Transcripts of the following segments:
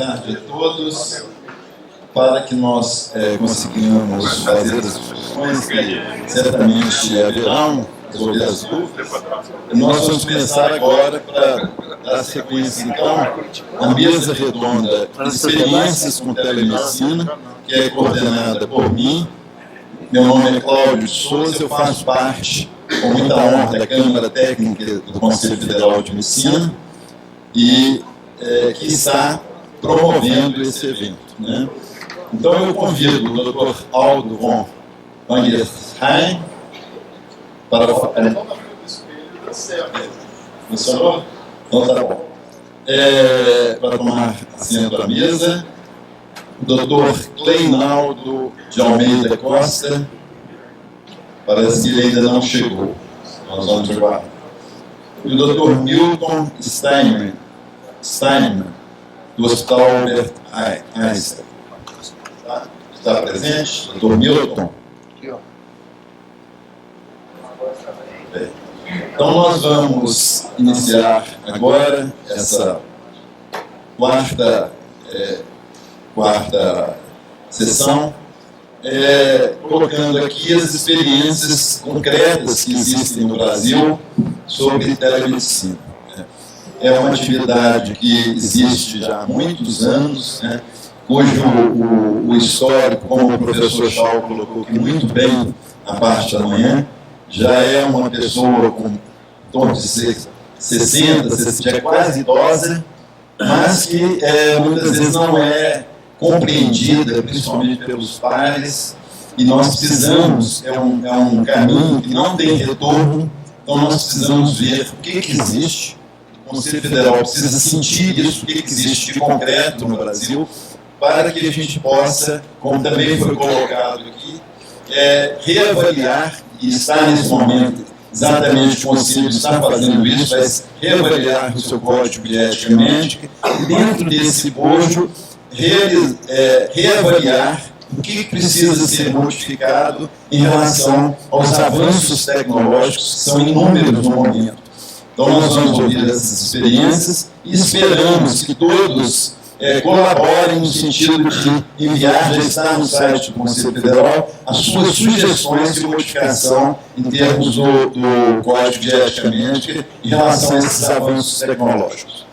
tarde a todos. Para que nós conseguimos fazer as discussões que certamente haverão, resolver as dúvidas, nós vamos começar agora para dar sequência, então, à mesa redonda Experiências com Telemedicina, que é coordenada por mim. Meu nome é Cláudio de Souza, eu faço parte, com muita honra, da Câmara Técnica do Conselho Federal de Medicina e que está promovendo esse evento, né? Então eu convido o Dr. Aldo von Wangersheim para funcionou? Então tá bom. Para tomar assento à mesa, o Dr. Cleinaldo de Almeida Costa, parece que ele ainda não chegou, nós vamos aguardar. E o Dr. Milton Steinman, do Hospital Albert Einstein. Está presente? Dr. Milton? Então nós vamos iniciar agora essa quarta sessão, colocando aqui as experiências concretas que existem no Brasil sobre telemedicina. É uma atividade que existe já há muitos anos, né, cujo o histórico, como o professor Schau colocou aqui muito bem na parte da manhã, já é uma pessoa com em torno de 60, já é quase idosa, mas que muitas vezes não é compreendida, principalmente pelos pais, e nós precisamos, é um caminho que não tem retorno, então nós precisamos ver o que existe. O Conselho Federal precisa sentir isso, o que existe de concreto no Brasil, para que a gente possa, como também foi colocado aqui, reavaliar, e está nesse momento, exatamente o Conselho está fazendo isso, mas reavaliar o seu código de ética médica, e dentro desse bojo, reavaliar o que precisa ser modificado em relação aos avanços tecnológicos, que são inúmeros no momento. Então nós vamos ouvir essas experiências e esperamos que todos colaborem no sentido de enviar, já está no site do Conselho Federal, as suas sugestões de modificação em termos do Código de Ética Médica em relação a esses avanços tecnológicos.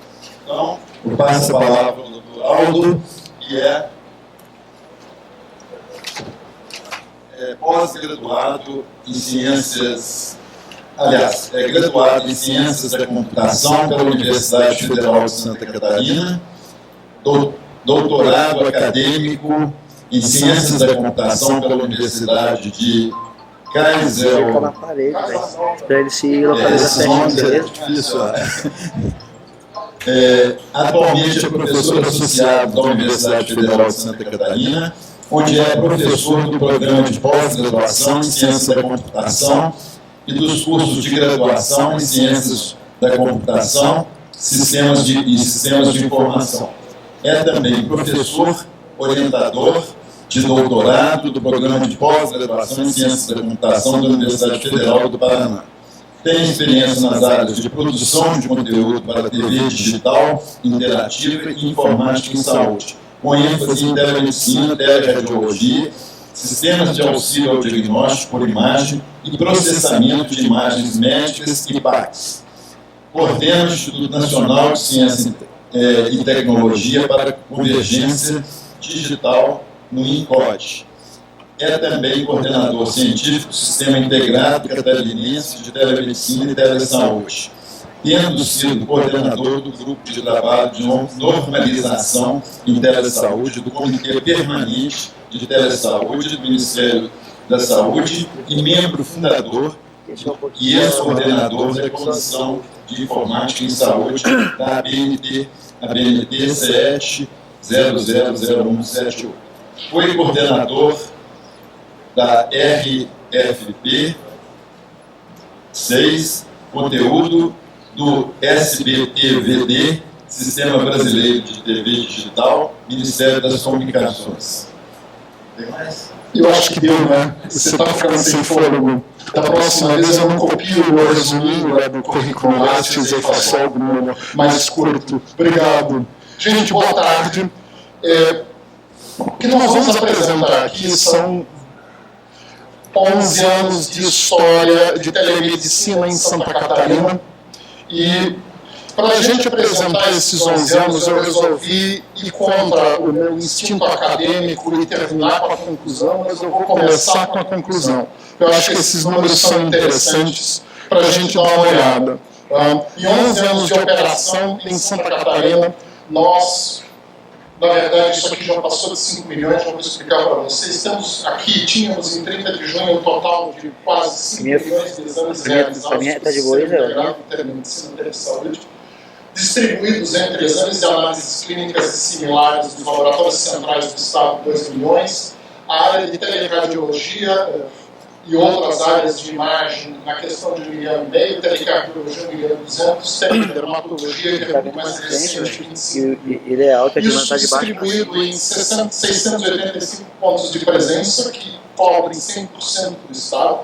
Então, eu passo a palavra ao Dr. Aldo, que é pós-graduado em ciências, aliás, é graduado em ciências da computação pela Universidade Federal de Santa Catarina, doutorado acadêmico em ciências da computação pela Universidade de Kaisel. Para ele se localizar atualmente é professor associado da Universidade Federal de Santa Catarina, onde é professor do programa de pós-graduação em ciências da computação e dos cursos de graduação em ciências da computação e sistemas de informação. É também professor orientador de doutorado do programa de pós-graduação em ciências da computação da Universidade Federal do Paraná. Tem experiência nas áreas de produção de conteúdo para TV digital, interativa e informática em saúde, com ênfase em telemedicina, teleradiologia, sistemas de auxílio ao diagnóstico por imagem e processamento de imagens médicas e PACs. Coordena o Instituto Nacional de Ciência e Tecnologia para a Convergência Digital no INCOD. É também coordenador científico do Sistema Integrado Catarinense de Telemedicina e Telesaúde, tendo sido coordenador do Grupo de Trabalho de Normalização em Telesaúde do Comitê Permanente de Telesaúde do Ministério da Saúde e membro fundador e ex-coordenador da Comissão de Informática em Saúde da ABNT 7000178. Foi coordenador da RFP 6, conteúdo do SBTVD, Sistema Brasileiro de TV Digital, Ministério das Comunicações. Tem mais? Eu acho que deu, né? Você está ficando sem fôlego. Da próxima vez eu não copio o resuminho do currículo Lattes e faço algo mais curto. Obrigado. Gente, boa tarde. O que nós vamos apresentar aqui são 11 anos de história de telemedicina em Santa Catarina, e para a gente apresentar esses 11 anos eu resolvi ir contra o meu instinto acadêmico e terminar com a conclusão, mas eu vou começar com a conclusão. Eu acho que esses números são interessantes para a gente dar uma olhada. Em 11 anos de operação em Santa Catarina, nós, na verdade, isso aqui já passou de 5 milhões, já vou explicar para vocês. Tínhamos em 30 de junho um total de quase 5 milhões de exames realizados por integrado em telemedicina e telesaúde, distribuídos entre exames de análises clínicas e similares dos laboratórios centrais do Estado, 2 milhões, a área de teleradiologia e outras áreas de imagem na questão de 1,5 milhão, telecardiologia 1,2 milhão, dermatologia, que é muito mais recente, 25 ideal que a isso distribuído em 685 pontos de presença, que cobrem 100% do Estado.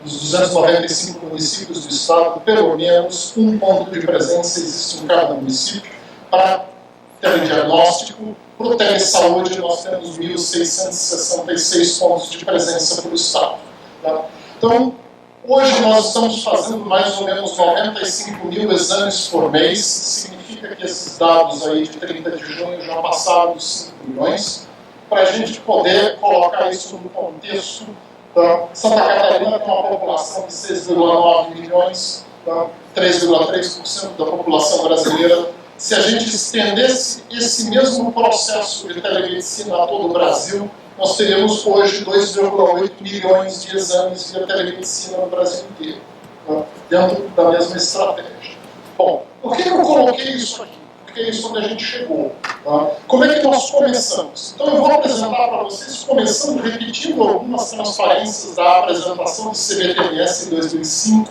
Dos 295 municípios do Estado, pelo menos um ponto de presença existe em cada município. Para telediagnóstico, para o telesaúde, nós temos 1.666 pontos de presença para o Estado. Então, hoje nós estamos fazendo mais ou menos 95 mil exames por mês, significa que esses dados aí de 30 de junho já passaram dos 5 milhões, para a gente poder colocar isso no contexto. Santa Catarina tem uma população de 6,9 milhões, 3,3% da população brasileira. Se a gente estendesse esse mesmo processo de telemedicina a todo o Brasil, nós teríamos hoje 2,8 milhões de exames via telemedicina no Brasil inteiro, dentro da mesma estratégia. Bom, por que eu coloquei isso aqui? Porque é isso onde a gente chegou. Como é que nós começamos? Então eu vou apresentar para vocês, começando repetindo algumas transparências da apresentação do CBTMS em 2005,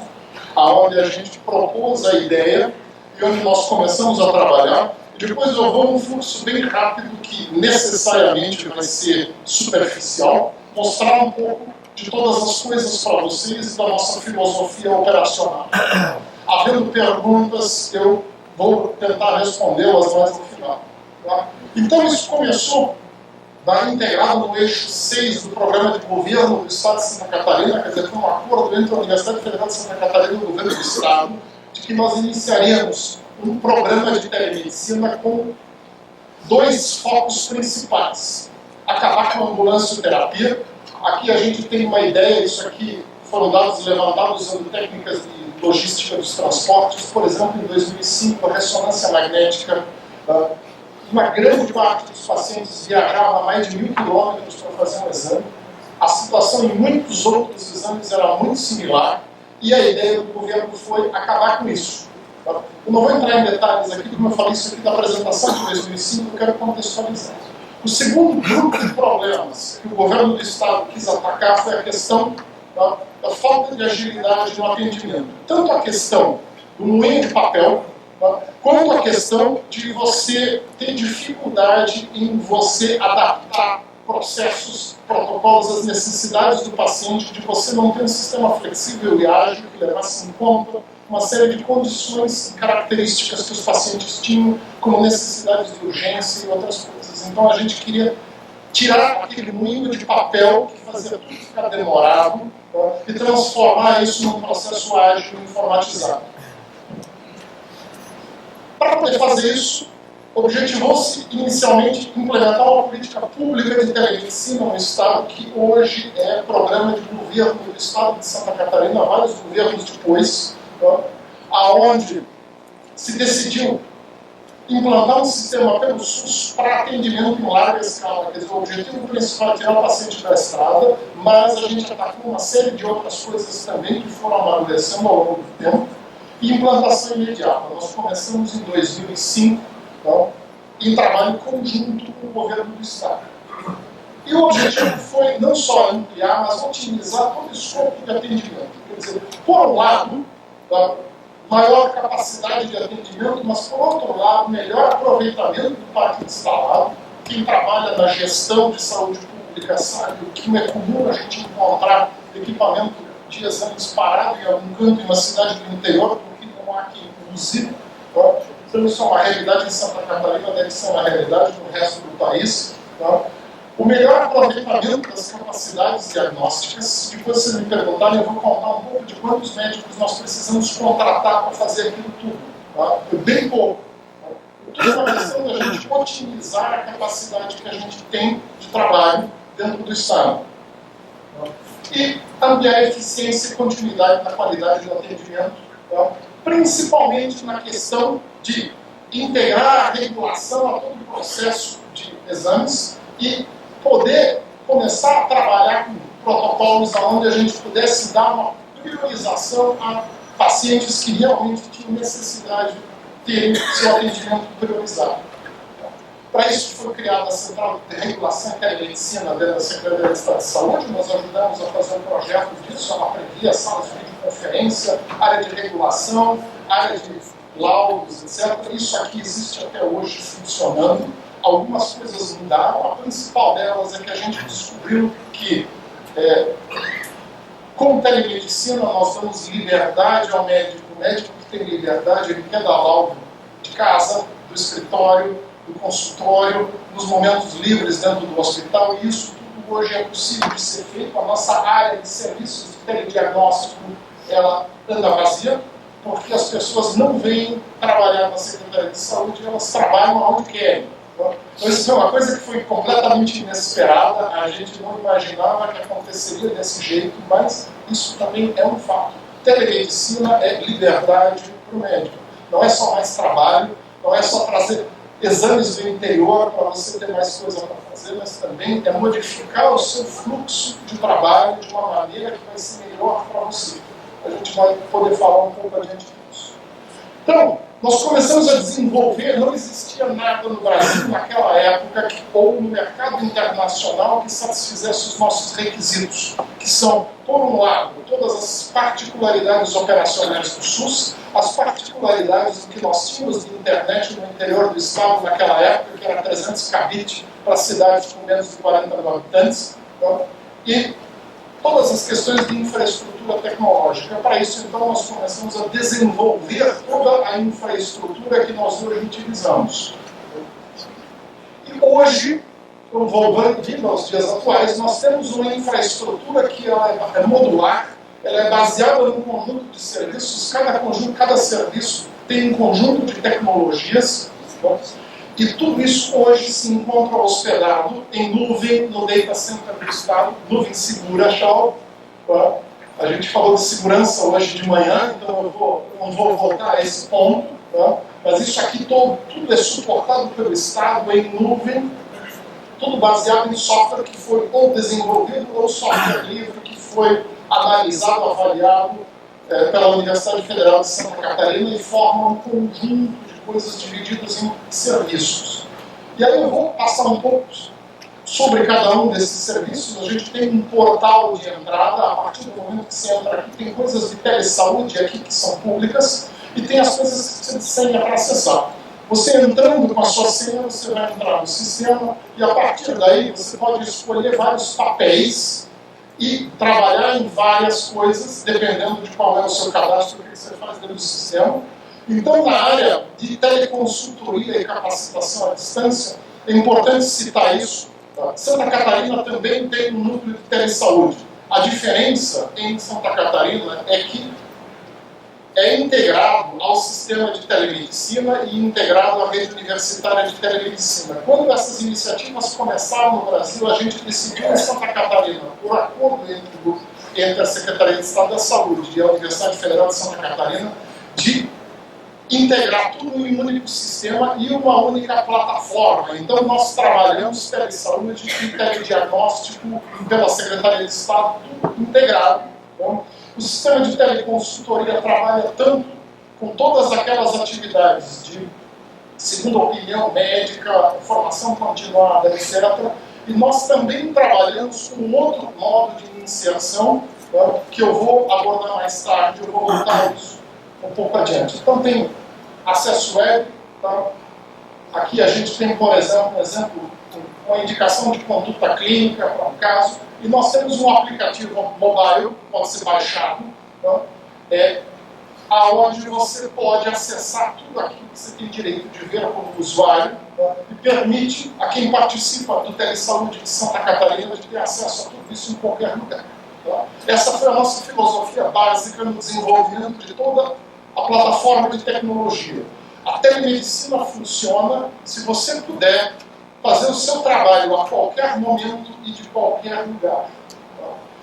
onde a gente propôs a ideia e onde nós começamos a trabalhar. E depois eu vou num fluxo bem rápido, que necessariamente vai ser superficial, mostrar um pouco de todas as coisas para vocês e da nossa filosofia operacional. Havendo perguntas, eu vou tentar respondê-las mais no final. Então isso começou integrado no eixo 6 do programa de governo do Estado de Santa Catarina, quer dizer, foi um acordo entre a Universidade Federal de Santa Catarina e o governo do Estado, de que nós iniciaríamos um programa de telemedicina com 2 focos principais. Acabar com a ambulância-terapia. Aqui a gente tem uma ideia, isso aqui foram dados levantados usando técnicas de logística dos transportes. Por exemplo, em 2005, a ressonância magnética, uma grande parte dos pacientes viajava mais de 1.000 quilômetros para fazer um exame. A situação em muitos outros exames era muito similar, e a ideia do governo foi acabar com isso. Eu não vou entrar em detalhes aqui, como eu falei isso aqui da apresentação de 2005, eu quero contextualizar. O segundo grupo de problemas que o governo do Estado quis atacar foi a questão da falta de agilidade no atendimento. Tanto a questão do moinho de papel, quanto a questão de você ter dificuldade em você adaptar processos, protocolos às necessidades do paciente, de você não ter um sistema flexível e ágil que levasse em conta uma série de condições e características que os pacientes tinham, como necessidades de urgência e outras coisas. Então a gente queria tirar aquele moinho de papel que fazia tudo ficar demorado, e transformar isso num processo ágil e informatizado. Para poder fazer isso, objetivou-se inicialmente implementar uma política pública de telemedicina no Estado, que hoje é programa de governo do Estado de Santa Catarina, vários governos depois, aonde se decidiu implantar um sistema pelo SUS para atendimento em larga escala. Quer dizer, o objetivo principal é tirar o paciente da estrada, mas a gente atacou uma série de outras coisas também que foram amadurecendo ao longo do tempo. E implantação imediata. Nós começamos em 2005, em trabalho conjunto com o governo do Estado. E o objetivo foi não só ampliar, mas otimizar todo o escopo de atendimento. Quer dizer, por um lado, maior capacidade de atendimento, mas, por outro lado, melhor aproveitamento do parque instalado. Quem trabalha na gestão de saúde pública sabe o que não é comum a gente encontrar equipamento de exames parado em algum canto em uma cidade do interior, porque não há quem use. Então isso é uma realidade em Santa Catarina, deve ser uma realidade no resto do país. Tá? O melhor aproveitamento das capacidades diagnósticas, depois se me perguntarem, eu vou contar um pouco de quantos médicos nós precisamos contratar para fazer aquilo tudo. Tá? Bem pouco. Tudo é uma questão da gente otimizar a capacidade que a gente tem de trabalho dentro do Estado. E ampliar a eficiência e continuidade na qualidade do atendimento, principalmente na questão de integrar a regulação a todo o processo de exames e poder começar a trabalhar com protocolos onde a gente pudesse dar uma priorização a pacientes que realmente tinham necessidade de terem seu atendimento priorizado. Para isso foi criada a Central de Regulação e Telemedicina dentro da Secretaria de Estado de Saúde. Nós ajudamos a fazer um projeto disso, ela previa salas de videoconferência, área de regulação, área de laudos, etc. Isso aqui existe até hoje funcionando. Algumas coisas mudaram, a principal delas é que a gente descobriu que com telemedicina nós damos liberdade ao médico. O médico que tem liberdade, ele quer dar laudo de casa, do escritório, do consultório, nos momentos livres dentro do hospital, e isso tudo hoje é possível de ser feito. A nossa área de serviços de telediagnóstico, ela anda vazia, porque as pessoas não vêm trabalhar na Secretaria de Saúde, elas trabalham onde querem. Então, isso é uma coisa que foi completamente inesperada, a gente não imaginava que aconteceria desse jeito, mas isso também é um fato. Telemedicina é liberdade para o médico. Não é só mais trabalho, não é só trazer exames do interior para você ter mais coisa para fazer, mas também é modificar o seu fluxo de trabalho de uma maneira que vai ser melhor para você. A gente vai poder falar um pouco adiante disso. Então, nós começamos a desenvolver, não existia nada no Brasil naquela época, ou no mercado internacional, que satisfizesse os nossos requisitos, que são, por um lado, todas as particularidades operacionais do SUS, as particularidades que nós tínhamos de internet no interior do estado naquela época, que era 300 kbit para cidades com menos de 40 mil habitantes, e todas as questões de infraestrutura tecnológica. Para isso, então, nós começamos a desenvolver toda a infraestrutura que nós hoje utilizamos. E hoje, vindo aos dias atuais, nós temos uma infraestrutura que ela é modular, ela é baseada num conjunto de serviços, cada serviço tem um conjunto de tecnologias, e tudo isso hoje se encontra hospedado em nuvem no Data Center do Estado, nuvem segura, Shaw. A gente falou de segurança hoje de manhã, então eu não vou voltar a esse ponto, mas isso aqui tudo é suportado pelo Estado em nuvem, tudo baseado em software que foi ou desenvolvido ou software livre que foi analisado, avaliado pela Universidade Federal de Santa Catarina e forma um conjunto de coisas divididas em serviços. E aí eu vou passar um pouco sobre cada um desses serviços. A gente tem um portal de entrada, a partir do momento que você entra aqui, tem coisas de telesaúde aqui que são públicas e tem as coisas que você tem senha para acessar. Você entrando com a sua senha, você vai entrar no sistema e a partir daí você pode escolher vários papéis e trabalhar em várias coisas, dependendo de qual é o seu cadastro que você faz dentro do sistema. Então, na área de teleconsultoria e capacitação à distância, é importante citar isso. Santa Catarina também tem um núcleo de telesaúde. A diferença em Santa Catarina é que é integrado ao sistema de telemedicina e integrado à rede universitária de telemedicina. Quando essas iniciativas começaram no Brasil, a gente decidiu em Santa Catarina, por acordo entre a Secretaria de Estado da Saúde e a Universidade Federal de Santa Catarina, de integrar tudo em um único sistema e uma única plataforma. Então, nós trabalhamos telesaúde e telediagnóstico pela Secretaria de Estado, tudo integrado. Então, o sistema de teleconsultoria trabalha tanto com todas aquelas atividades de segunda opinião médica, formação continuada, etc. E nós também trabalhamos com outro modo de inserção, que eu vou abordar mais tarde, eu vou voltar isso um pouco adiante. Então tem acesso web, aqui a gente tem, por exemplo, uma indicação de conduta clínica para um caso, e nós temos um aplicativo mobile, pode ser baixado, aonde você pode acessar tudo aquilo que você tem direito de ver como usuário, e permite a quem participa do Telesaúde de Santa Catarina de ter acesso a tudo isso em qualquer lugar. Essa foi a nossa filosofia básica no desenvolvimento de toda a plataforma de tecnologia. A telemedicina funciona se você puder fazer o seu trabalho a qualquer momento e de qualquer lugar.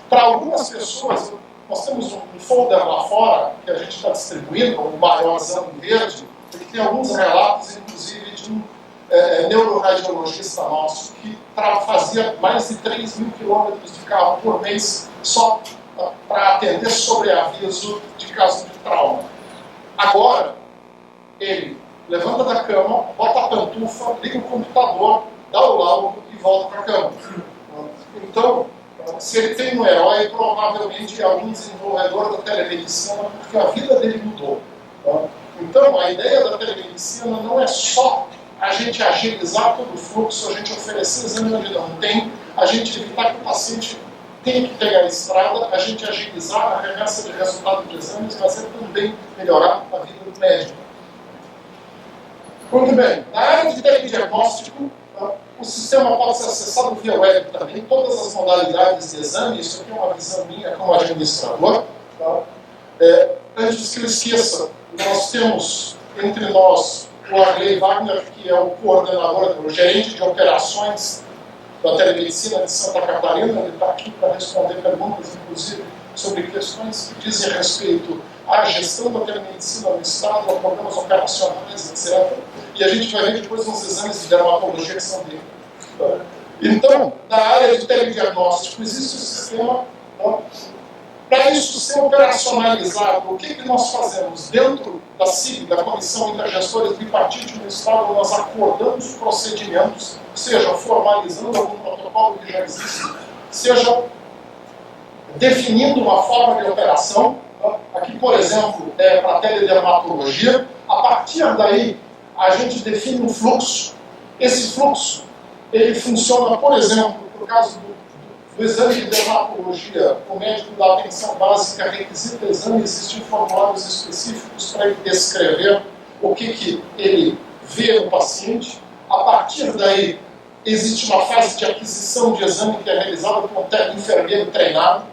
Para algumas pessoas, nós temos um folder lá fora que a gente está distribuindo, um maiorzão verde, que tem alguns relatos, inclusive, de um neuroradiologista nosso que fazia mais de 3 mil quilômetros de carro por mês só para atender sobreaviso de caso de trauma. Agora, ele levanta da cama, bota a pantufa, liga o computador, dá o laudo e volta para a cama. Então, se ele tem um herói, provavelmente é algum desenvolvedor da telemedicina, porque a vida dele mudou. Então, a ideia da telemedicina não é só a gente agilizar todo o fluxo, a gente oferecer exame onde não tem, a gente evitar que o paciente tenha que pegar a estrada, a gente agilizar a remessa de resultado de exames, mas é também melhorar a vida do médico. Muito bem, na área de telediagnóstico, o sistema pode ser acessado via web também, todas as modalidades de exame, isso aqui é uma visão minha como administrador. Antes que eu esqueça, nós temos entre nós o Arley Wagner, que é o coordenador, o gerente de operações da telemedicina de Santa Catarina. Ele está aqui para responder perguntas, inclusive, sobre questões que dizem respeito à gestão da telemedicina no Estado, a programas operacionais, etc. E a gente vai ver depois uns exames de dermatologia que são dele. Então, na área de telediagnóstico, existe um sistema. Para isso ser operacionalizado, o que nós fazemos? Dentro da CIB, da Comissão Intergestores Bipartite no Estado, nós acordamos procedimentos, seja formalizando algum protocolo que já existe, seja definindo uma forma de operação. Aqui, por exemplo, para a teledermatologia. A partir daí, a gente define um fluxo. Esse fluxo, ele funciona, por exemplo, no caso do exame de dermatologia, o médico da atenção básica requisita exame, existem formulários específicos para ele descrever o que ele vê no paciente. A partir daí, existe uma fase de aquisição de exame que é realizada por um enfermeiro treinado,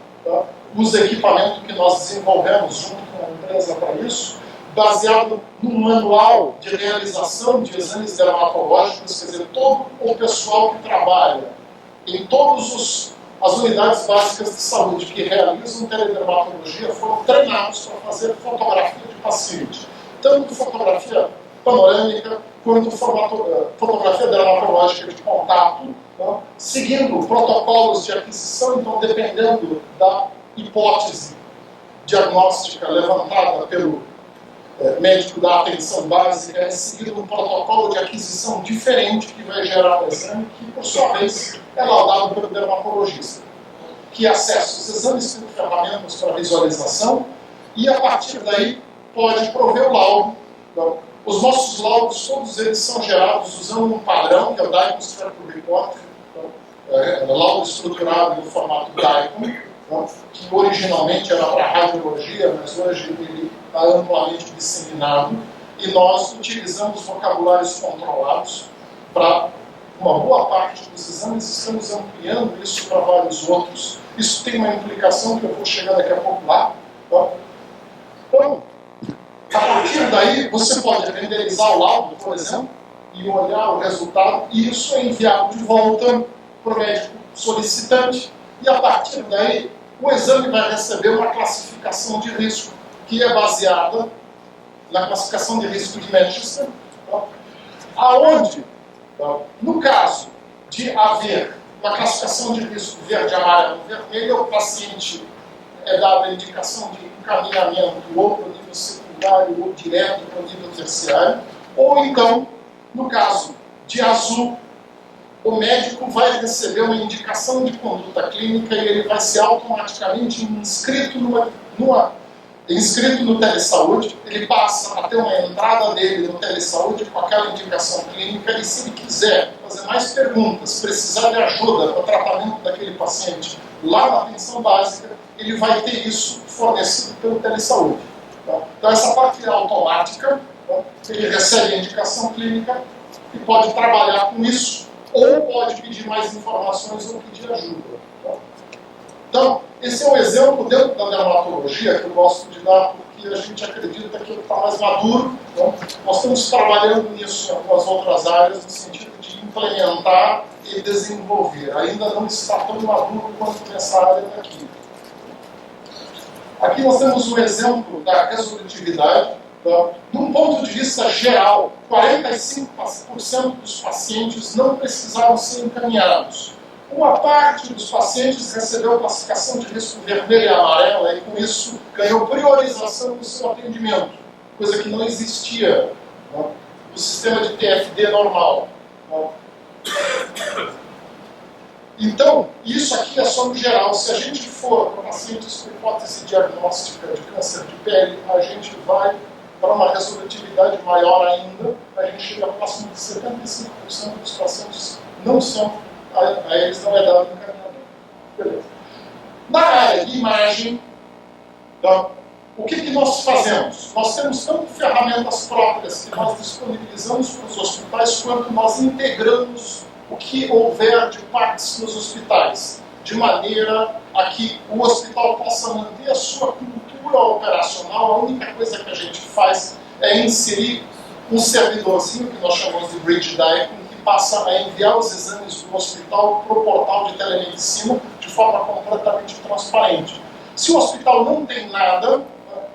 usa equipamento que nós desenvolvemos junto com a empresa para isso, baseado num manual de realização de exames dermatológicos, quer dizer, todo o pessoal que trabalha em todas as unidades básicas de saúde que realizam teledermatologia foram treinados para fazer fotografia de paciente, tanto fotografia panorâmica quanto fotografia dermatológica de contato, seguindo protocolos de aquisição. Então, dependendo da hipótese diagnóstica levantada pelo médico da atenção básica, é seguido um protocolo de aquisição diferente que vai gerar o exame, que, por sua vez, é laudado pelo dermatologista, que acessa os exames como ferramentas para visualização e, a partir daí, pode prover o laudo. Então, os nossos laudos, todos eles são gerados usando um padrão, que é o Diagnostic Report, laudo estruturado no formato DICOM, que originalmente era para radiologia, mas hoje ele está amplamente disseminado, e nós utilizamos vocabulários controlados para uma boa parte dos exames, estamos ampliando isso para vários outros. Isso tem uma implicação que eu vou chegar daqui a pouco lá. Então, a partir daí, você pode renderizar o laudo, por exemplo, e olhar o resultado, e isso é enviado de volta para o médico solicitante, e a partir daí, o exame vai receber uma classificação de risco, que é baseada na classificação de risco de Manchester, aonde, no caso de haver uma classificação de risco verde, amarelo, vermelho, o paciente é dado a indicação de encaminhamento ou para o nível secundário ou direto para o nível terciário, ou então, no caso de azul, o médico vai receber uma indicação de conduta clínica e ele vai ser automaticamente inscrito no Telesaúde. Ele passa a ter uma entrada dele no Telesaúde com aquela indicação clínica, e se ele quiser fazer mais perguntas, precisar de ajuda para o tratamento daquele paciente lá na atenção básica, ele vai ter isso fornecido pelo Telesaúde. Tá? Então, essa parte é automática, tá? Ele recebe a indicação clínica e pode trabalhar com isso, ou pode pedir mais informações ou pedir ajuda. Tá? Então, esse é um exemplo dentro da dermatologia que eu gosto de dar, porque a gente acredita que ele está mais maduro. Tá? Nós estamos trabalhando nisso em algumas outras áreas, no sentido de implementar e desenvolver. Ainda não está tão maduro quanto nessa área daqui. Aqui nós temos um exemplo da resolutividade. Tá? De um ponto de vista geral, 45% dos pacientes não precisaram ser encaminhados. Uma parte dos pacientes recebeu classificação de risco vermelho e amarela e, com isso, ganhou priorização no seu atendimento, coisa que não existia, né, no sistema de TFD normal. Né. Então, isso aqui é só no geral. Se a gente for para pacientes com hipótese diagnóstica de câncer de pele, a gente vai para uma resolutividade maior ainda, a gente chega próximo de 75% dos pacientes não são, a eles não é dado encaminhamento. Beleza. Na área de imagem, então, o que nós fazemos? Nós temos tanto ferramentas próprias que nós disponibilizamos para os hospitais, quanto nós integramos o que houver de partes nos hospitais, de maneira a que o hospital possa manter a sua cultura operacional. A única coisa que a gente faz é inserir um servidorzinho, que nós chamamos de Bridge Diagram, que passa a enviar os exames do hospital para o portal de telemedicina de forma completamente transparente. Se o hospital não tem nada,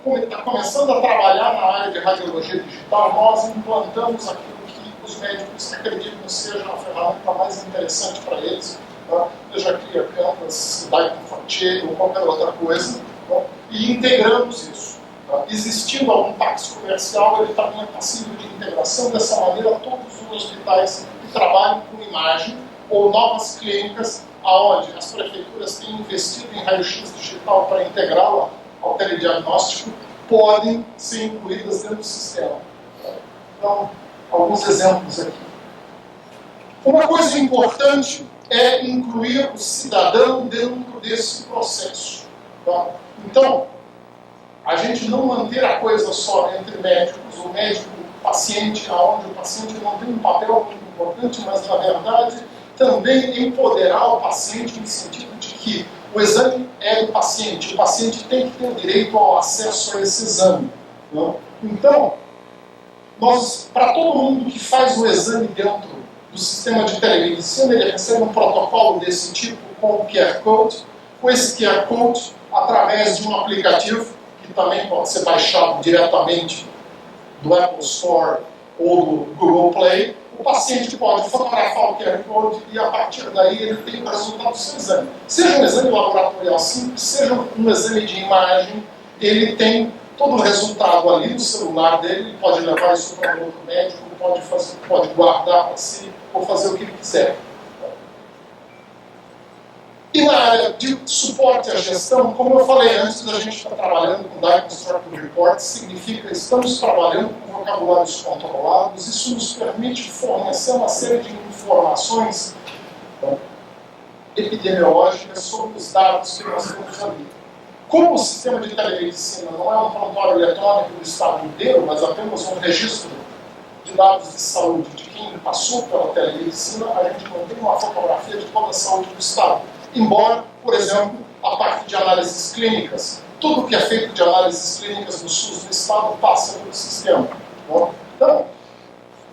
está começando a trabalhar na área de radiologia digital, nós implantamos aquilo que os médicos acreditam que seja a ferramenta mais interessante para eles, tá? Seja Clear Canvas, Diagram Frontier ou qualquer outra coisa, tá? E integramos isso. Tá? Existindo algum táxi comercial, ele também é passível de integração. Dessa maneira, todos os hospitais que trabalham com imagem ou novas clínicas, onde as prefeituras têm investido em raio-x digital para integrá-la ao telediagnóstico, podem ser incluídas dentro do sistema. Então, alguns exemplos aqui. Uma coisa importante é incluir o cidadão dentro desse processo. Tá? Então, a gente não manter a coisa só entre médicos, o médico-paciente, onde o paciente não tem um papel muito importante, mas, na verdade, também empoderar o paciente no sentido de que o exame é do paciente, o paciente tem que ter o direito ao acesso a esse exame. Né? Então, para todo mundo que faz o exame dentro do sistema de telemedicina, ele recebe um protocolo desse tipo com o QR Code. Com esse QR Code, através de um aplicativo, que também pode ser baixado diretamente do Apple Store ou do Google Play, o paciente pode fotografar o QR Code e, a partir daí, ele tem o resultado do seu exame. Seja um exame laboratorial simples, seja um exame de imagem, ele tem todo o resultado ali no celular dele, ele pode levar isso para um outro médico, pode guardar para si, ou fazer o que ele quiser. E na área de suporte à gestão, como eu falei antes, a gente está trabalhando com Data Structure Reports, significa que estamos trabalhando com vocabulários controlados. Isso nos permite fornecer uma série de informações epidemiológicas sobre os dados que nós temos ali. Como o sistema de telemedicina não é um prontuário eletrônico do Estado inteiro, mas apenas um registro de dados de saúde de quem passou pela telemedicina, a gente não tem uma fotografia de toda a saúde do Estado. Embora, por exemplo, a parte de análises clínicas, tudo que é feito de análises clínicas no SUS do Estado passa pelo sistema. Então,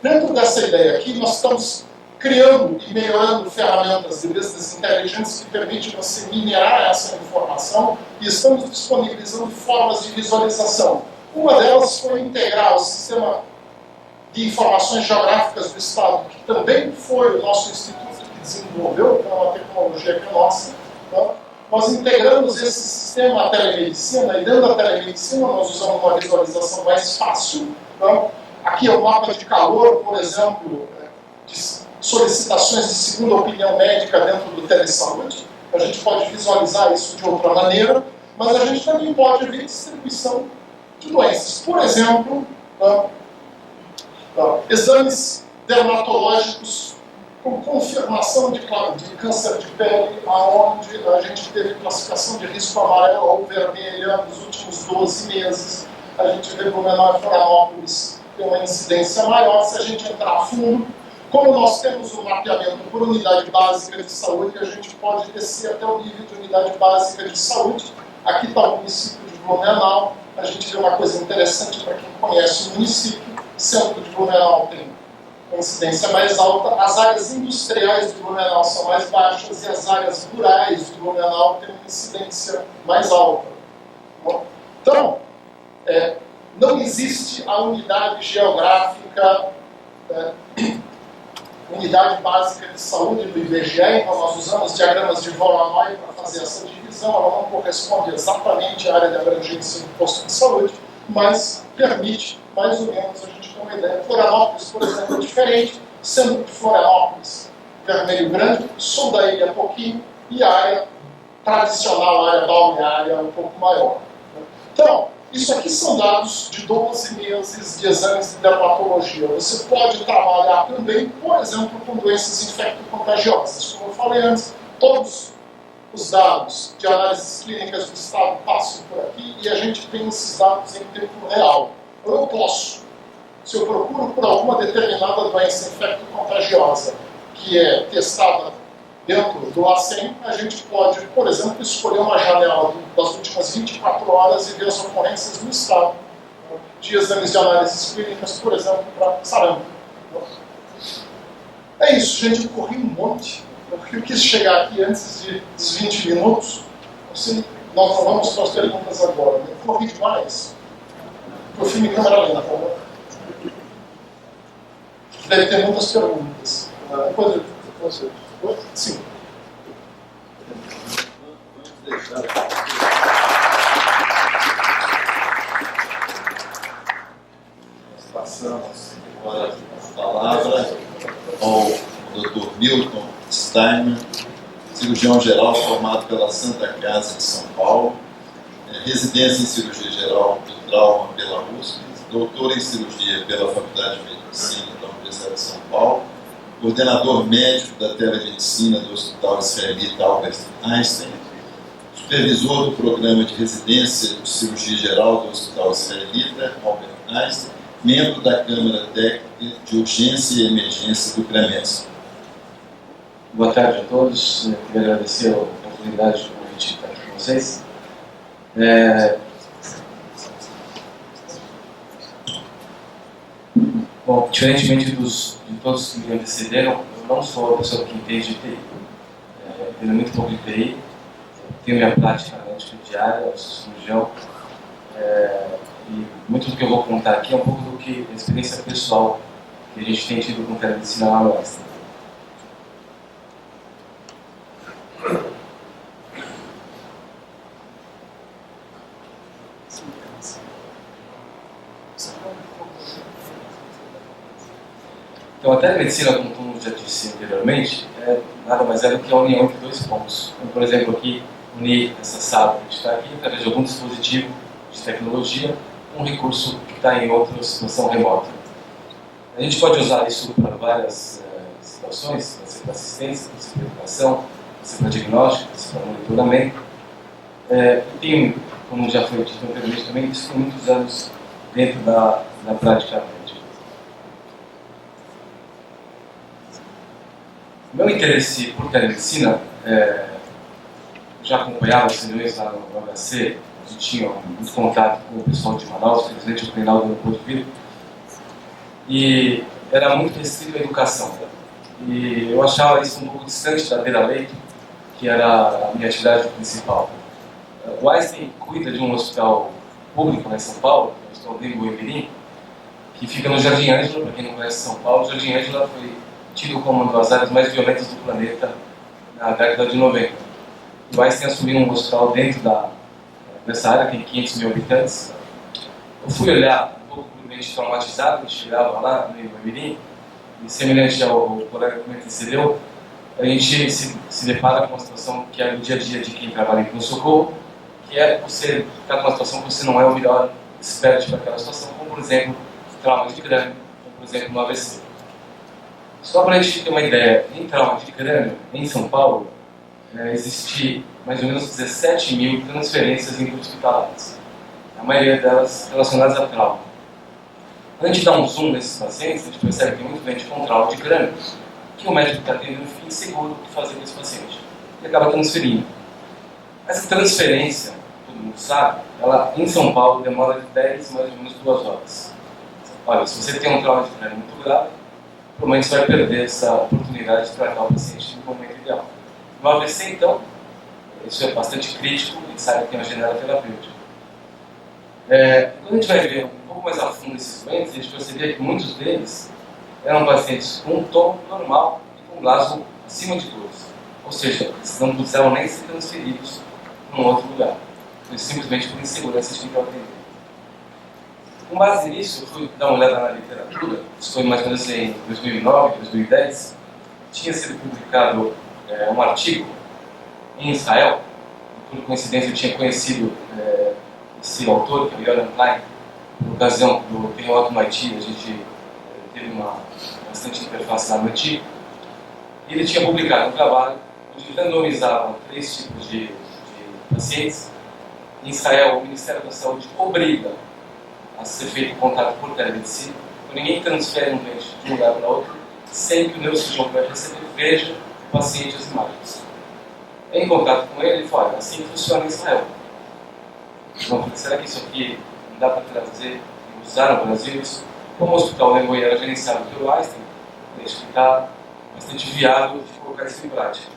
dentro dessa ideia aqui, nós estamos criando e melhorando ferramentas de business intelligence que permitem você minerar essa informação e estamos disponibilizando formas de visualização. Uma delas foi integrar o sistema de informações geográficas do Estado, que também foi o nosso instituto que desenvolveu, que é uma tecnologia que é nossa. Tá? Nós integramos esse sistema à telemedicina, e dentro da telemedicina nós usamos uma visualização mais fácil. Tá? Aqui é o mapa de calor, por exemplo, de solicitações de segunda opinião médica dentro do telesaúde. A gente pode visualizar isso de outra maneira, mas a gente também pode ver distribuição de doenças. Por exemplo, exames dermatológicos com confirmação de câncer de pele, onde a gente teve classificação de risco amarela ou vermelha nos últimos 12 meses. a gente vê Blumenau e Florianópolis tem uma incidência maior. Se a gente entrar a fundo, como nós temos um mapeamento por unidade básica de saúde, a gente pode descer até o nível de unidade básica de saúde. Aqui está o município de Blumenau. A gente vê uma coisa interessante para quem conhece o município. O centro de Blumenau tem uma incidência mais alta, as áreas industriais de Blumenau são mais baixas e as áreas rurais de Blumenau têm uma incidência mais alta. Então, não existe a unidade geográfica, unidade básica de saúde do IBGE, então nós usamos diagramas de Voronoi para fazer essa divisão, ela não corresponde exatamente à área de abrangência do posto de saúde, mas permite, mais ou menos, a gente ter uma ideia. Florianópolis, por exemplo, é diferente, sendo que Florianópolis, Vermelho Grande, sul da ilha pouquinho, e a área tradicional, a área balneária, um pouco maior. Então, isso aqui são dados de 12 meses de exames de dermatologia. Você pode trabalhar também, por exemplo, com doenças infecto-contagiosas. Como eu falei antes, todos os dados de análises clínicas do estado passam por aqui e a gente tem esses dados em tempo real. Eu posso, se eu procuro por alguma determinada doença infecto-contagiosa que é testada dentro do LACEN, a gente pode, por exemplo, escolher uma janela das últimas 24 horas e ver as ocorrências no estado de exames de análises clínicas, por exemplo, para sarampo. É isso, gente, eu corri um monte, porque eu quis chegar aqui antes dos 20 minutos. Assim, nós não vamos para as perguntas agora, né? Eu corri demais. O filme em câmera lenta, por favor. Deve ter muitas perguntas. Depois eu... Sim. Nós passamos agora a palavra ao Dr. Milton Steinman, cirurgião geral formado pela Santa Casa de São Paulo, residência em cirurgia geral do trauma pela USP, doutor em cirurgia pela Faculdade de Medicina da Universidade de São Paulo, coordenador médico da telemedicina do Hospital Israelita Albert Einstein, supervisor do programa de residência de cirurgia geral do Hospital Israelita Albert Einstein, membro da Câmara Técnica de Urgência e Emergência do CREMES. Boa tarde a todos. Eu queria agradecer a oportunidade de convite estar aqui com vocês. Bom, diferentemente de todos que me antecederam, eu não sou a pessoa que entende de TI. Tenho muito pouco de TI, tenho minha prática médica diária, eu sou cirurgião, e muito do que eu vou contar aqui é um pouco do que a experiência pessoal que a gente tem tido com telemedicina lá no Oeste. Então, a telemedicina, como todo mundo já disse anteriormente, nada mais é do que a união entre dois pontos. Então, por exemplo, aqui, unir essa sala que a gente está aqui através de algum dispositivo de tecnologia, um recurso que está em outra situação remota. A gente pode usar isso para várias situações, pode ser para assistência, pode ser para educação, pode ser para diagnóstico, pode ser para monitoramento. E tem, como já foi dito anteriormente também, isso tem muitos anos dentro da prática médica. Meu interesse por telemedicina, já acompanhava as reuniões lá no HC, eu tinha muito contato com o pessoal de Manaus, felizmente o Reinaldo não pôde vir, e era muito restrito à educação. E eu achava isso um pouco distante da beira-leito, que era a minha atividade principal. O Einstein cuida de um hospital público lá em São Paulo, o Hospital Gringo Emirim, que fica no Jardim Ângela. Para quem não conhece São Paulo, o Jardim Ângela foi tido como uma das áreas mais violentas do planeta na década de 90. O Einstein assumiu um hospital dentro dessa área, tem 500 mil habitantes. Eu fui olhar um pouco provavelmente traumatizado, que chegava lá no Emirim, e semelhante ao colega que me antecedeu, a gente se depara com uma situação que é no dia a dia de quem trabalha em pronto-socorro, que é você estar com uma situação que você não é o melhor expert para aquela situação, como por exemplo, trauma de crânio, como por exemplo no AVC. Só para a gente ter uma ideia, em trauma de crânio, em São Paulo, existe mais ou menos 17 mil transferências intra-hospitalares. a maioria delas relacionadas a trauma. Antes de dar um zoom nesses pacientes, a gente percebe que tem muito doente com trauma de crânio, que o médico está tendo um fim seguro de fazer com esse paciente. E acaba transferindo. Essa transferência, todo mundo sabe, ela em São Paulo demora de 10 mais ou menos 2 horas. Olha, se você tem um trauma de crânio muito grave, provavelmente você vai perder essa oportunidade de tratar o paciente no momento ideal. No AVC, então, isso é bastante crítico, a gente sabe que tem uma janela terapêutica. Quando a gente vai ver um pouco mais a fundo esses doentes, a gente percebia que muitos deles eram pacientes com um tom normal e com glasgo acima de 12. Ou seja, eles não precisavam nem ser transferidos para um outro lugar. Eles simplesmente por insegurança tinham que atender. Com base nisso, eu fui dar uma olhada na literatura, isso foi mais ou menos em 2009, 2010, tinha sido publicado um artigo em Israel, por coincidência eu tinha conhecido esse autor, que é o Yoram Klein, por ocasião do terremoto no Haiti, a gente teve bastante interface lá no Haiti, e ele tinha publicado um trabalho onde randomizavam 3 tipos de pacientes. Em Israel, o Ministério da Saúde obriga a ser feito contato por telemedicina, então ninguém transfere um doente de um lugar para outro sem que o neurocirurgião que vai receber veja o paciente as imagens. Em contato com ele, ele fala, assim funciona em Israel. Então, será que isso aqui não dá para trazer e usar no Brasil? Como o Hospital Lemoi era gerenciado pelo Einstein, acho que está bastante viável de colocar isso em prática.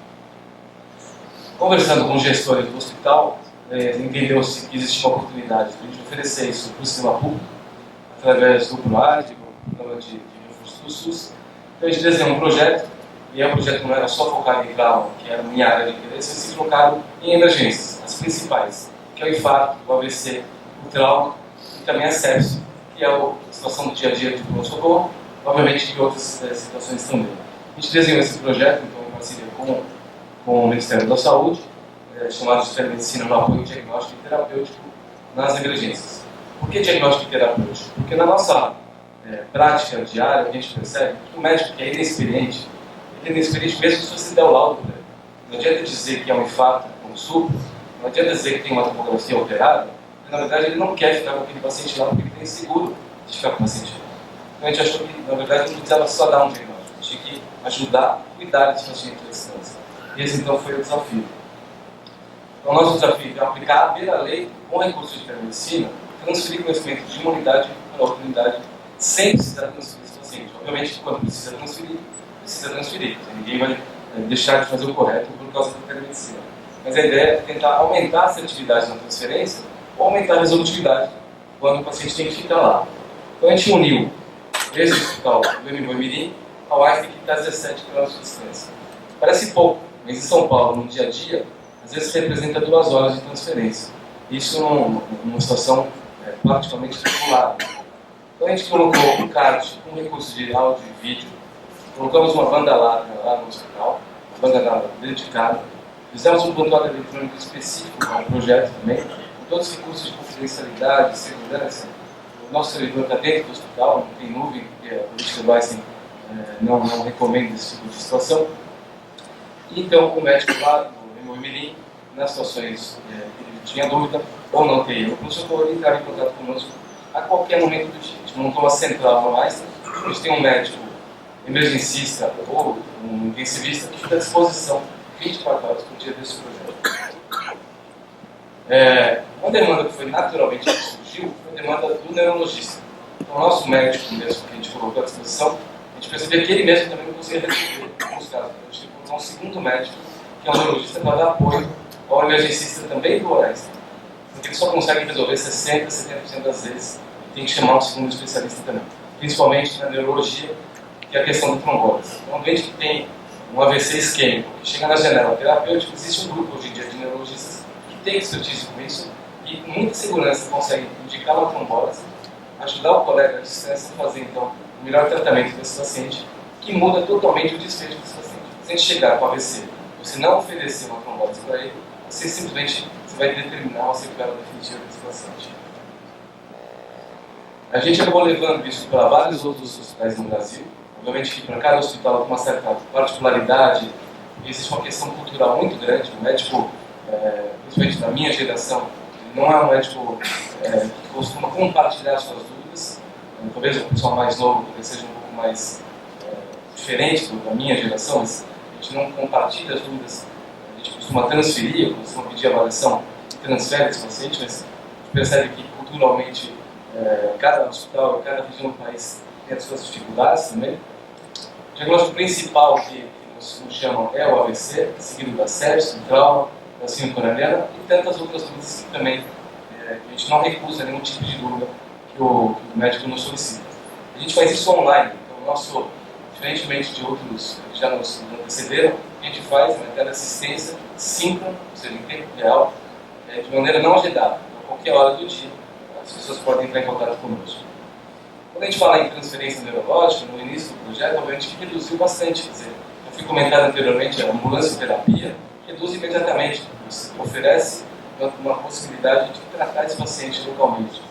Conversando com os gestores do hospital, entendeu-se que existia uma oportunidade de a gente oferecer isso para o sistema público, através do PROAD, do Programa de Reforço do SUS. Então a gente desenhou um projeto, e o projeto não era só focado em trauma, que era a minha área de interesse, mas sim focado em emergências, as principais, que é o infarto, o AVC, o trauma e também a sepse, que é a situação do dia a dia de pronto-socorro, obviamente de outras situações também. A gente desenhou esse projeto, então, em parceria com o Ministério da Saúde, chamado de Telemedicina no apoio diagnóstico e terapêutico nas emergências. Por que diagnóstico e terapêutico? Porque na nossa prática diária, a gente percebe que o médico que é inexperiente, ele é inexperiente mesmo se você der o laudo dele. Não adianta dizer que é um infarto com supro, não adianta dizer que tem uma tomografia alterada, porque na verdade ele não quer ficar com aquele paciente lá porque ele tem seguro de ficar com o paciente lá. Então a gente achou que na verdade não precisava só dar um diagnóstico, a gente tinha que ajudar a cuidar desse paciente à distância. E esse então foi o desafio. Então, o nosso desafio é aplicar a beira-lei com recursos de telemedicina, transferir conhecimento de uma unidade para outra unidade, sem precisar transferir esse paciente. Obviamente, quando precisa transferir. Ninguém vai deixar de fazer o correto por causa da telemedicina. Mas a ideia é tentar aumentar a assertividade na transferência ou aumentar a resolutividade quando o paciente tem que ficar lá. Então, a gente uniu esse hospital do Lemoi-Mirim ao Einstein, que está a 17 km de distância. Parece pouco, mas em São Paulo, no dia a dia, às vezes representa 2 horas de transferência. Isso numa situação particularmente circular. Então a gente colocou um card com recursos de áudio e vídeo, colocamos uma banda larga lá no hospital, uma banda larga dedicada, fizemos um prontuário eletrônico específico para o projeto também, com todos os recursos de confidencialidade, segurança. O nosso servidor está dentro do hospital, não tem nuvem, porque a política do Einstein não recomenda esse tipo de situação. E então o médico lá do Lemoi-Mirim, nas situações que ele tinha dúvida ou não teria no pronto-socorro, ele entrava em contato conosco a qualquer momento do dia. A gente montou uma central no Einstein, a gente tem um médico emergencista ou um intensivista que fica à disposição 24 horas por dia desse projeto. Uma demanda que foi naturalmente que surgiu foi a demanda do neurologista. Então, o nosso médico mesmo, que a gente colocou à disposição, a gente percebia que ele mesmo também não conseguia resolver alguns casos. A gente colocou um segundo médico, que é um neurologista, para dar apoio ao emergencista também do Einstein. Porque ele só consegue resolver 60%, 70% das vezes. Tem que chamar um segundo especialista também. Principalmente na neurologia, que é a questão do trombose. Então, um doente que tem um AVC isquêmico, que chega na janela terapêutica, existe um grupo hoje em dia de neurologistas que tem expertise com isso e com muita segurança consegue indicar uma trombose, ajudar o colega à distância a fazer, então, o melhor tratamento desse paciente, que muda totalmente o desfecho desse paciente. Se a gente chegar com AVC, você não oferecer uma trombose para ele, você simplesmente vai determinar uma sequela definitiva desse paciente. A gente acabou levando isso para vários outros hospitais no Brasil. Obviamente que para cada hospital tem uma certa particularidade, existe uma questão cultural muito grande. O médico, principalmente na minha geração, não é um médico que costuma compartilhar suas dúvidas. Talvez o pessoal mais novo seja um pouco mais diferente da minha geração, mas a gente não compartilha as dúvidas, a gente costuma transferir, costuma pedir avaliação e transfere esse paciente, mas a gente percebe que culturalmente cada hospital e cada região do país tem as suas dificuldades também. O diagnóstico principal que nos chamam é o AVC, seguido da sepse, do trauma, da síndrome coronariana e tantas outras dúvidas que também a gente não recusa nenhum tipo de dúvida que o médico nos solicita. A gente faz isso online, então o nosso, diferentemente de outros que já nos antecederam, a gente faz uma tela de assistência síncrona, ou seja, em tempo real, de maneira não agendada, a qualquer hora do dia, as pessoas podem entrar em contato conosco. Quando a gente fala em transferência neurológica, no início do projeto, obviamente que reduziu bastante, quer dizer, eu fui comentado anteriormente, a ambulância terapia reduz imediatamente, você oferece uma possibilidade de tratar esse paciente localmente.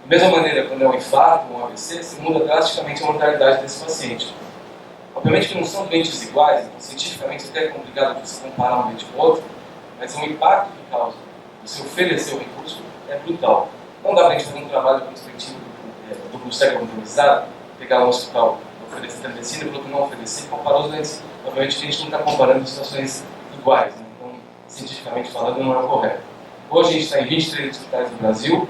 Da mesma maneira, quando é um infarto ou um AVC, se muda drasticamente a mortalidade desse paciente. Obviamente que não são doentes iguais, então, cientificamente até é complicado você comparar um doente com outro, mas o impacto que causa você oferecer o recurso é brutal. Não dá para a gente fazer um trabalho prospectivo duplo cego randomizado, pegar um hospital oferecer telemedicina e o outro não oferecer e comparar os doentes. Obviamente que a gente não está comparando situações iguais, né? Então, cientificamente falando, não é o correto. Hoje a gente está em 23 hospitais no Brasil,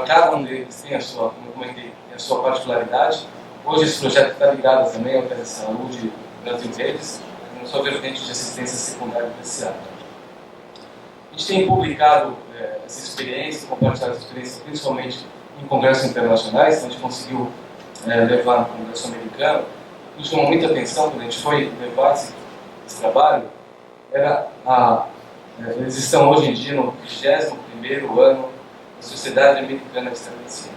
cada um deles tem a sua, como eu comentei, tem a sua particularidade. Hoje esse projeto está ligado também ao Telesaúde Brasil Redes, na sua vertente de assistência secundária e terciária. A gente tem publicado essa experiência, compartilhado essa experiência principalmente em congressos internacionais, então a gente conseguiu levar no congresso americano. Nos chamou muita atenção quando a gente foi levar esse trabalho, eles estão hoje em dia no 21º ano da Sociedade Americana de Telemedicina.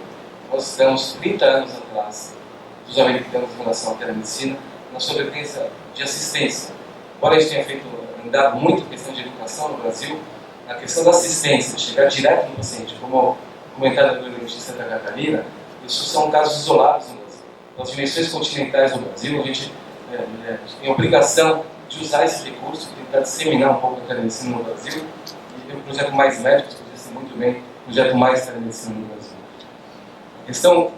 Nós estamos 30 anos atrás dos americanos em relação à telemedicina, na sua vertente de assistência. Embora a gente tenha andado muito em questão de educação no Brasil, na questão da assistência, chegar direto no paciente, como comentado pelo Santa Catarina, isso são casos isolados no Brasil. Nas dimensões continentais do Brasil, a gente tem a obrigação de usar esse recurso, tentar disseminar um pouco a telemedicina no Brasil, e tem o projeto Mais Médicos, que podia ser muito bem o projeto Mais Telemedicina no Brasil. A questão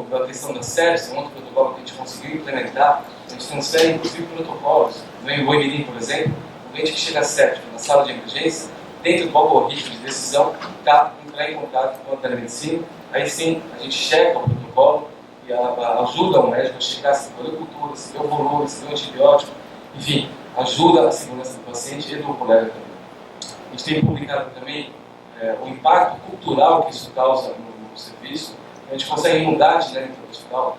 da questão da sepse, um outro protocolo que a gente conseguiu implementar, a gente transfere inclusive protocolos. No Boimirim, por exemplo, o doente que chega séptico na sala de emergência, dentro do algoritmo de decisão, entrar em contato com a telemedicina, aí sim a gente checa o protocolo e ajuda o médico a checar se deu cultura, se deu volume, se deu antibiótico, enfim, ajuda a segurança do paciente e do colega também. A gente tem publicado também o impacto cultural que isso causa no serviço. A gente consegue mudar dentro do hospital,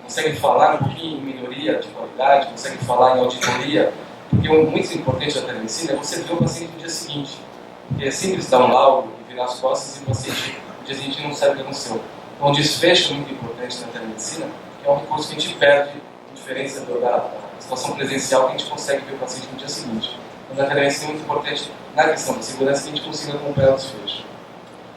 consegue falar um pouquinho em melhoria de qualidade, consegue falar em auditoria, porque o muito importante da telemedicina é você ver o paciente no dia seguinte. Porque é simples dar um laudo e virar as costas e o paciente no dia seguinte não sabe o que aconteceu. Então, um desfecho muito importante na telemedicina, que é um recurso que a gente perde, a diferença da situação presencial, que a gente consegue ver o paciente no dia seguinte. Então, na telemedicina é muito importante na questão da segurança que a gente consiga acompanhar o desfecho.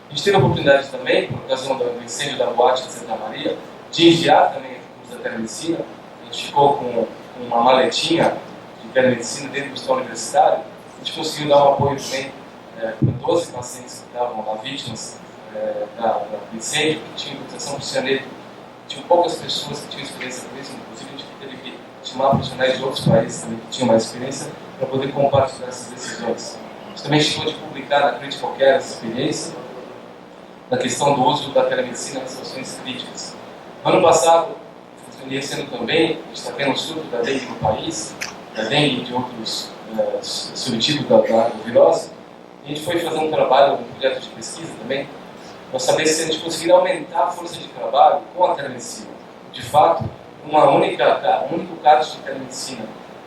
A gente teve a oportunidade também, por ocasião do incêndio da boate de Santa Maria, de enviar também recursos da telemedicina. A gente ficou com uma maletinha de telemedicina dentro do hospital universitário. A gente conseguiu dar um apoio também para 12 pacientes que estavam lá, vítimas do incêndio, que tinham infiltração por cianeto. Tinham poucas pessoas que tinham experiência com isso, inclusive a gente teve que chamar profissionais de outros países também que tinham mais experiência para poder compartilhar essas decisões. A gente também chegou de publicar na Critical Care essa experiência, da questão do uso da telemedicina nas situações críticas. No ano passado, esse ano também, a gente está tendo um surto da dengue no país, da dengue e de outros subtipos da virose. A gente foi fazer um trabalho, um projeto de pesquisa também, para saber se a gente conseguir aumentar a força de trabalho com a telemedicina. De fato, um único caso de telemedicina,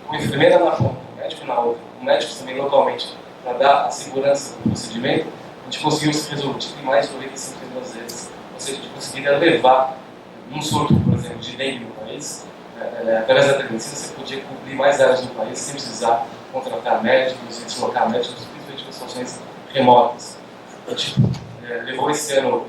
com a enfermeira na ponta, o médico na outra, o médico também localmente, para dar a segurança do procedimento, a gente conseguiu se resolver em mais de 95 vezes. Ou seja, a gente conseguiria levar um surto, por exemplo, de dengue no país, através da telemedicina, você podia cobrir mais áreas do país sem precisar contratar médicos e deslocar médicos, principalmente em situações remotas. A gente levou esse ano